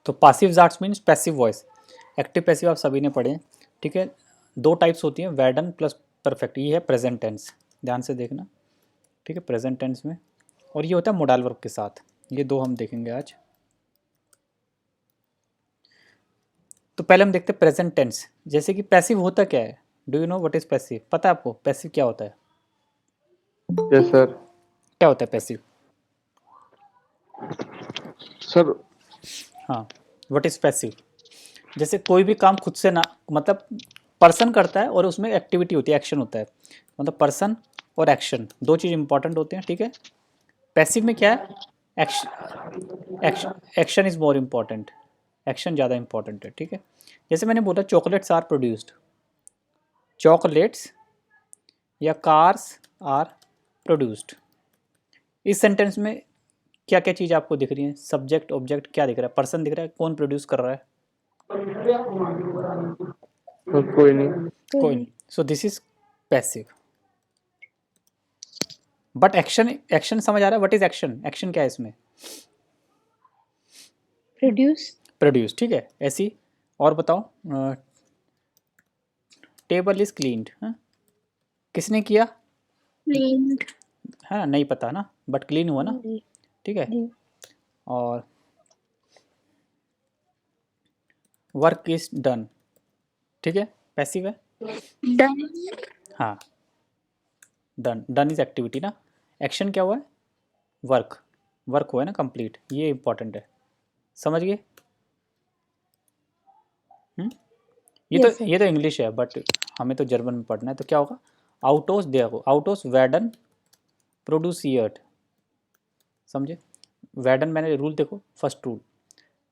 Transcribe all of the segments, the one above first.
तो passive Jats means passive voice, active passive आप सभी ने पढ़े हैं, ठीक है। दो टाइप्स होती हैं, वेडन प्लस परफेक्ट। ये है प्रेजेंट टेंस, ध्यान से देखना, ठीक है, प्रेजेंट टेंस में। और ये होता है मोडाल वर्ब के साथ, ये दो हम देखेंगे आज। तो पहले हम देखते हैं प्रेजेंट टेंस। जैसे कि पैसिव होता क्या है, do you know what is passive? पता है आपको पैसिव क्या होता है? Yes sir. क्या होता है पैसिव? सर हाँ, व्हाट इज पैसिव? जैसे कोई भी काम खुद से ना, मतलब पर्सन करता है और उसमें एक्टिविटी होती है, एक्शन होता है, मतलब पर्सन और एक्शन दो चीज़ इंपॉर्टेंट होते हैं, ठीक है। पैसिव में क्या है, action is more important, action ज़्यादा इंपॉर्टेंट है, ठीक है। जैसे मैंने बोला चॉकलेट्स आर प्रोड्यूस्ड, चॉकलेट्स या कार्स आर प्रोड्यूस्ड। इस सेंटेंस में क्या क्या चीज़ आपको दिख रही है? सब्जेक्ट ऑब्जेक्ट क्या दिख रहा है? पर्सन दिख रहा है, कौन प्रोड्यूस कर रहा है? कोई नहीं। कोई नहीं। So this is passive. But action, action समझ आ रहा है? What is action? एक्शन क्या है इसमें? प्रोड्यूस। प्रोड्यूस, ठीक है। ऐसी और बताओ, टेबल इज क्लीन्ड, किसने किया? क्लीन्ड। है ना, नहीं पता ना, बट क्लीन हुआ ना, ठीक है। और वर्क इज डन, ठीक है, पैसिव है। डन। हाँ, डन, डन इज एक्टिविटी ना, एक्शन क्या हुआ है? वर्क, वर्क हुआ है ना कंप्लीट, ये इंपॉर्टेंट है, समझ गए? Yes, sir. ये तो इंग्लिश है, बट हमें तो जर्मन में पढ़ना है, तो क्या होगा? आउटोस, देखो आउटोस वेडन प्रोड्यूसियर्ड, समझे? वेडन, मैंने रूल देखो, फर्स्ट रूल,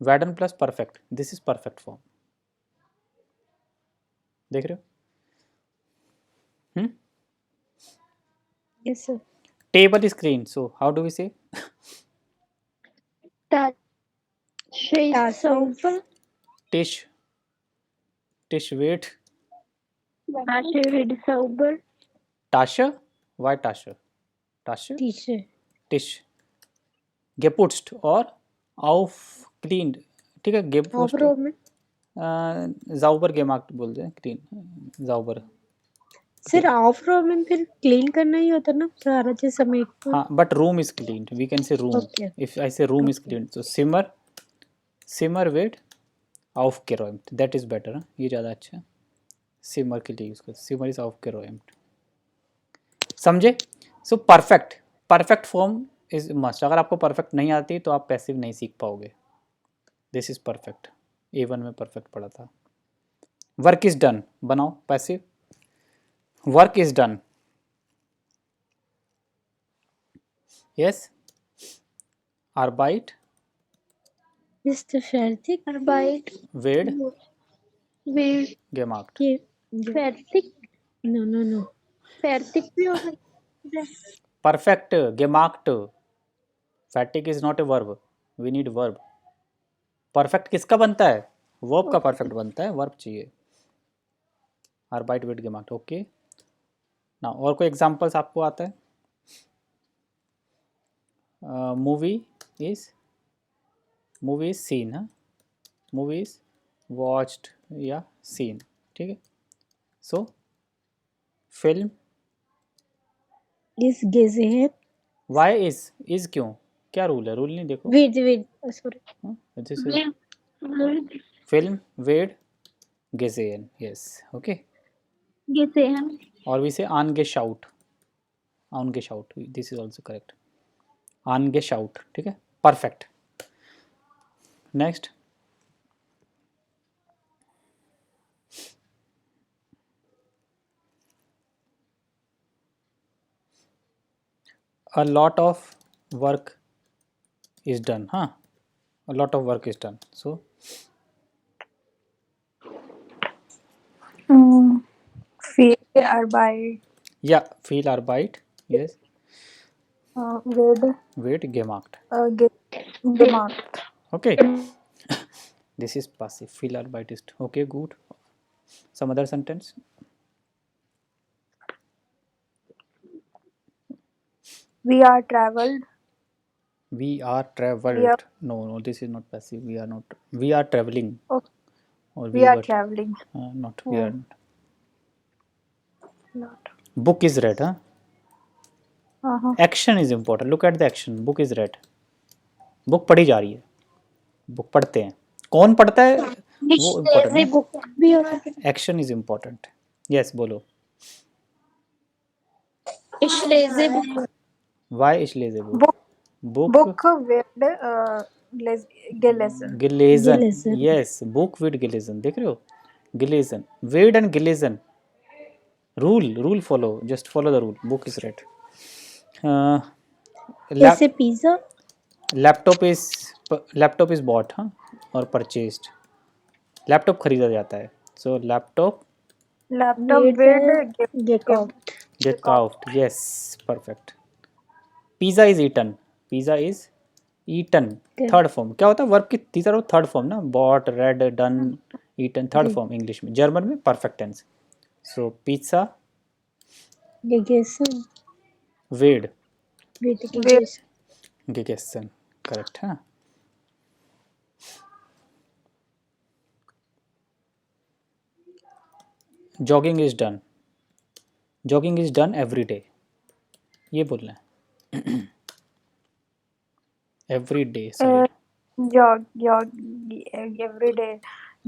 वेडन plus perfect, this is perfect form, देख रहे हो? Yes, sir. Table is clean, so how do we say? Tasha is sober. टिश, टिश वेट, Tasha is sober. टाशा, वाई टाशा, टाशा, Teacher. टिश, गेपुट्स्ट और आउफ क्लीन, ठीक है, गेपुट्स्ट, Afro में जाउबर गेमार्क्ट बोलते हैं, क्लीन जाउबर। सर आफ्रो में फिर क्लीन करना ही होता ना सारा चीज समेट के। हाँ, but room is clean, we can say room, Okay. If I say room is clean, तो सिमर, सिमर वेट aufgeräumt, दैट इज बेटर, ये ज़्यादा अच्छा है, सिमर के लिए यूज़ करते, सिमर इज aufgeräumt, समझे? So perfect, perfect form is must. अगर आपको परफेक्ट नहीं आती तो आप पैसिव नहीं सीख पाओगे। दिस इज परफेक्ट, A1 में परफेक्ट पढ़ा था। वर्क इज डन, बनाओ passive, work is done, yes. Arbeit Ist fertig Arbeit wird wird gemacht, fertig? No. Fertig भी हो सकता है। perfect gemacht, fatigue is not a verb, we need verb। Perfect किसका बनता है? वर्ब का परफेक्ट बनता है, वर्ब चाहिए। Arbeit wird gemacht, ओके ना। और कोई एग्जांपल्स आपको आता है? Movie is, movie is seen, हाँ, मूवी इज वॉच्ड या सीन, ठीक है। So film, Ist gesehen why is क्यों, क्या रूल है? रूल नहीं देखो, wird sorry फिल्म वेड गेजेन, यस, ओके। gesehen और we say angeschaut, angeschaut, this is also correct, angeschaut, ठीक है, perfect. Next, a lot of work is done, हाँ, a lot of work is done, so Viel Arbeit yeah, viel Arbeit, yes, wird wird gemacht, gemacht. okay. This is passive, viel Arbeit ist, okay, good. Some other sentence, We are traveled. We are traveled. No, this is not passive. We are traveling. Okay. Or We are were traveling. not we are. Not. Book is read, huh? Action is important. Look at the action. Book is read. Book पढ़ी जा रही है. Book पढ़ते हैं. कौन पढ़ता है वो इम्पोर्टेंट है. बुक भी होता है. Action is important. यस बोलो. Ich lese Buch. Why is लेजे book. Book. Book Book with gelesen. गिलेजन. Gelesen. यस बुक विद गिलेजन. देख रहे हो. गिलेजन. वेड एंड गिलेजन. Rule follow. Just follow the rule. Book is read. जैसे पिज्जा. लैपटॉप इज बॉट, हाँ, और परचेज्ड. लैपटॉप खरीदा जाता है. सो laptop Laptop with gekauft. gekauft. Yes, perfect. Pizza is eaten. Pizza is eaten. Third form क्या होता है वर्ब की. तीसरा रो थर्ड फॉर्म ना. Bought, read, done, eaten. Third form English में. जर्मन में perfect tense. So pizza Gegessen. वेड Wird gegessen. gegessen. Correct है. Jogging is done. Jogging is done every day. ये बोलना है. Every day. jog every day.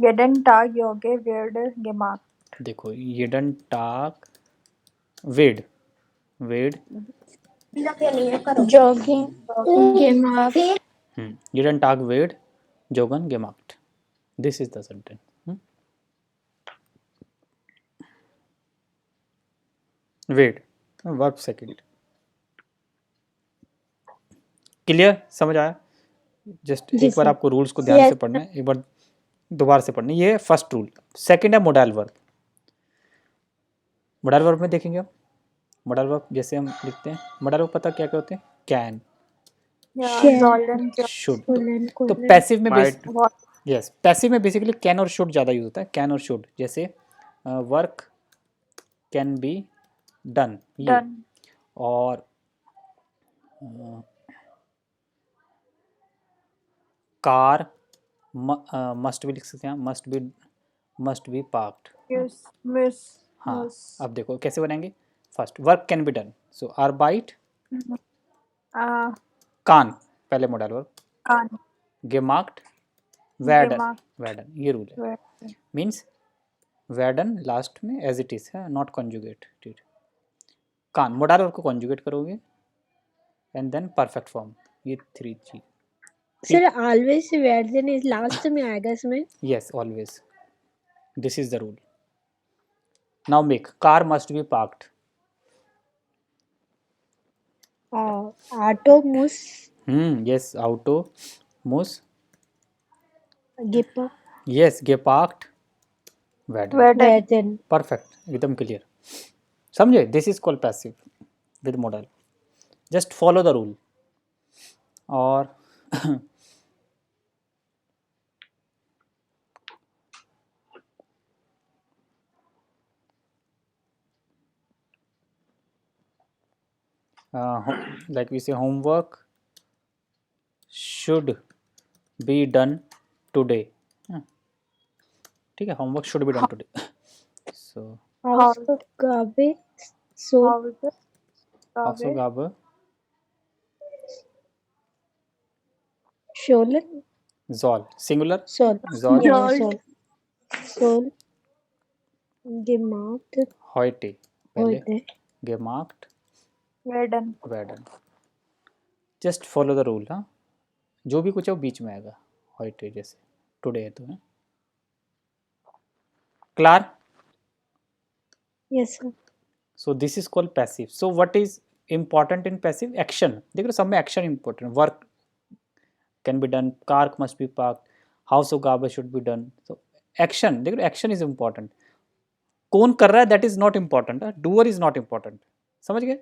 Jeden Tag Yoga wird gemacht. देखो jeden Tag वेड Jogging. Gemacht. jeden Tag वेड joggen gemacht. This is the sentence. वेड verb second. Clear. समझ आया. Just जी एक बार सर. आपको रूल्स को ध्यान से Yes, पढ़ना है. एक बार दोबारा से पढ़ना है. ये है फर्स्ट रूल. सेकंड है मोडाल वर्ब. मोडाल वर्ब में देखेंगे हम. मोडाल वर्ब जैसे हम लिखते हैं. मोडाल वर्ब पता क्या क्या होते हैं. Can, Yeah, Can. sollen. Should. Sollen, तो können. पैसिव में Might. यस पैसिव में बेसिकली कैन और शुड ज़्यादा यूज होता है. कैन और शुड. जैसे वर्क कैन बी डन. ये Done. और कार मस्ट भी लिख सकते हैं. Must be parked. Yes. Miss. हाँ. Miss. अब देखो कैसे बनाएंगे. First work can be done. So आर्बाइट कान पहले मोडल वर्ब. Kann. गेमार्क्ड वेडन. Gemacht. वेडन. ये रूल है. Wird. मीन्स वेडन लास्ट में एज इट इज है, नॉट कॉन्जुगेट. कान मोडल वर्ब को कॉन्जुगेट करोगे एंड देन परफेक्ट फॉर्म. ये थ्री चीज. सर always werden is लास्ट में आएगा इसमें. Yes, always. This is the rule. Now make. Car must be parked. Auto muss Yes, auto muss. geparkt Yes, geparkt werden. werden. Perfect. एकदम clear. समझे. This is called passive with modal. Just follow the rule. और like we say homework should be done today. ठीक है. homework should be done today. So Aufgabe soll Aufgabe sollen soll singular soll soll ja, soll gemacht heute पहले heute gemacht Werden. werden. Just follow the rule. हाँ. जो भी कुछ है वो बीच में आएगा. heute जैसे today है तो है. Clear? yes sir. So this is called passive. So what is important in passive? Action. देख रहे हो सब में action important. Work can be done. Car must be parked. House of garbage should be done. So action. देख रहे हो action is important. कौन कर रहा है that is not important. Doer is not important. समझ गए.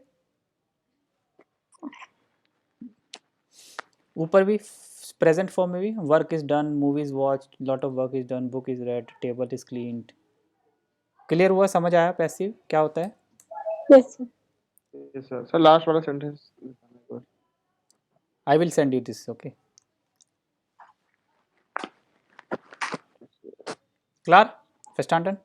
ऊपर भी प्रेजेंट फॉर्म में भी work is done, movie is watch, lot of work is done, book is red, table is cleaned. Clear हुआ. समझ आया पैसिव क्या होता है. Yes sir. Yes, sir. Sir, last वाला sentence. I will send you this. Okay. Klar? Verstanden?